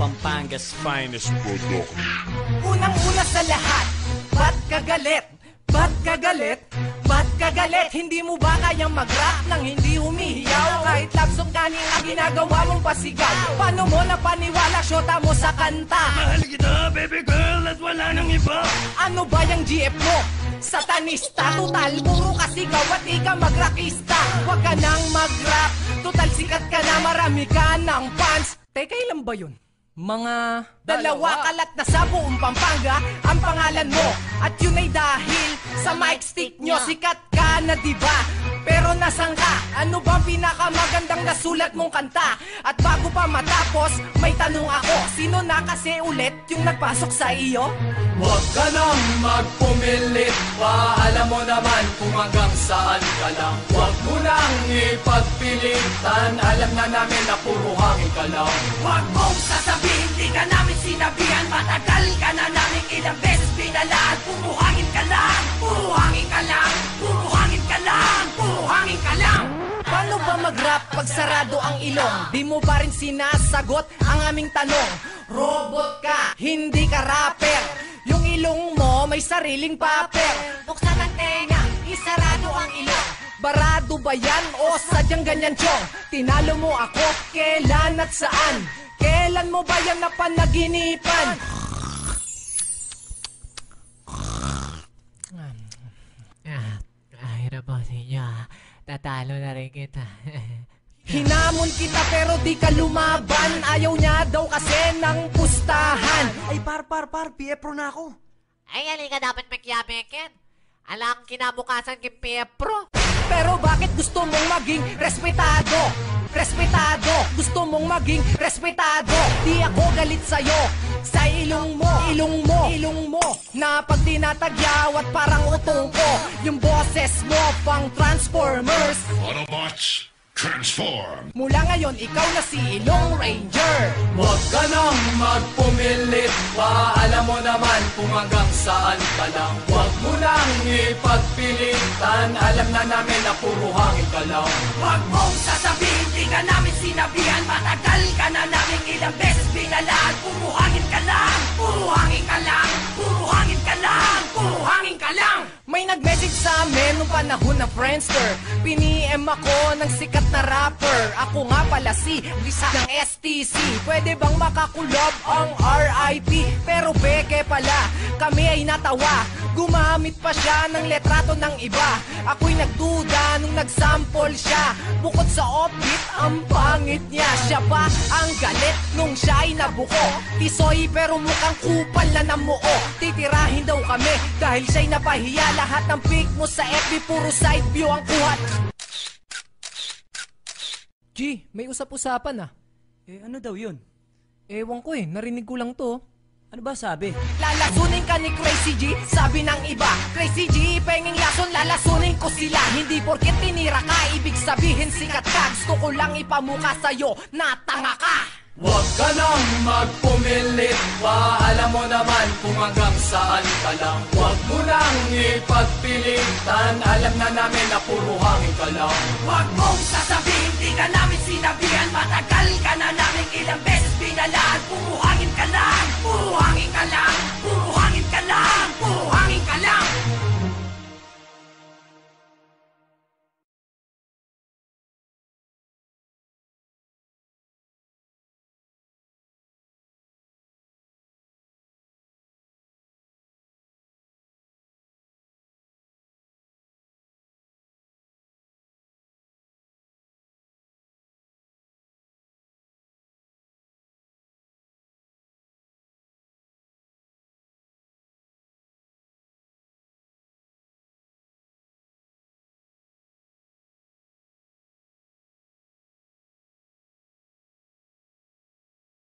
Pampanga's finest product. Unang-una sa lahat, ba't ka galit? Ba't ka galit? Ba't ka galit? Hindi mo ba kayang mag-rap nang hindi humihiyaw? Kahit love song kanina ginagawa mong pasigaw. Paano mo napaniwala syota mo sa kanta? Mahal kita, baby girl, at wala nang iba. Ano ba yung GF mo? Satanista, total, puro kasigaw at di ka mag-rockista. Huwag ka nang mag-rap, total sikat ka na, marami ka ng fans. Teka, ilan ba yun? Mga dalawa kalat na sa buong Pampanga ang pangalan mo. At yun ay dahil sa mic stick nyo. Sikat ka na diba? Pero nasan ka? Ano bang pinakamagandang nasulat mong kanta? At bago pa matapos, may tanong ako. Sino na kasi ulit yung nagpasok sa iyo? Huwag ka nang magpumilit pa. Alam mo naman kung hanggang saan ka lang. Huwag mo nang ipagpilitan. Alam na namin na puro hangin ka lang. Huwag mong sasabihin, di ka namin sinabihan. Matagal ka na namin ilang beses pinalaan. Puro hangin ka lang, puro hangin ka lang, puro hangin ka lang, puro hangin ka lang. Paano ba mag-rap pag sarado ang ilong? Di mo ba rin sinasagot ang aming tanong? Robot ka, hindi ka rapper. Yung ilong mo may sariling paper. Buksan ang tenga, isarado ang ilong. Barado ba yan o sadyang ganyan chong? Tinalo mo ako, kailan at saan? Kailan mo ba yan napanaginipan? Hirap po sa inyo. Tatalo na rin kita. Hinamon kita pero di ka lumaban. Ayaw niya daw kasi ng pustahan. Ay, par, Piepro na ako. Ay, halika dapat magyamekin. Alang kinabukasan kay Piepro. Pero bakit gusto mong maging respetado? Respetado, gusto mong maging respetado. Di ako galit sa'yo, sa ilong mo, ilong mo, ilong mo. Na pag tinatagyaw at parang utong ko. Yung boses mo pang Transformers. Autobots, transform! Mula ngayon, ikaw na si Ilong Ranger. Huwag ka nang magpumilit pa. Alam mo naman kung hanggang saan ka lang. Huwag mo nang ipagpilitan. Alam na namin na puro hangin ka lang. Huwag mong sasabihin, di ka namin sinabihan. Matagal ka na namin ilang beses pinalaan. Puro hangin ka lang, puro hangin ka lang, puro hangin ka lang, puro hangin ka lang. May nag-message sa amin nung panahon ng Friendster. Pini-M ako ng sikat na rapper. Ako nga pala si Lisa ng STC. Pwede bang makakulob ang RIP? Pero peke pala, kami ay natawa. Gumamit pa siya ng letrato ng iba. Ako'y nagduda nung nagsample siya. Bukod sa offbeat, ang pangit niya. Siya ba ang galit nung siya ay nabuko? Tisoy pero mukhang kupal na namuo. Titirahin daw kami dahil siya'y napahiya. Lahat ng pic mo sa FB puro side view ang kuhat. G, may usap-usapan ah. Ano daw yun? Ewan ko narinig ko lang to. Ano ba sabi? Lalasunin ka ni Crazy G, sabi ng iba. Crazy G, penging lason, lalasunin ko sila. Hindi porket tinira ka, ibig sabihin sikat ka. Gusto ko lang ipamuka sa'yo na tanga ka. Huwag ka nang magpumilit pa. Alam mo naman kung hanggang saan ka lang. Huwag mo nang ipagpilitan. Alam na namin na puro hangin ka lang. Huwag mong sasabihin, di ka namin sinabihan. Matagal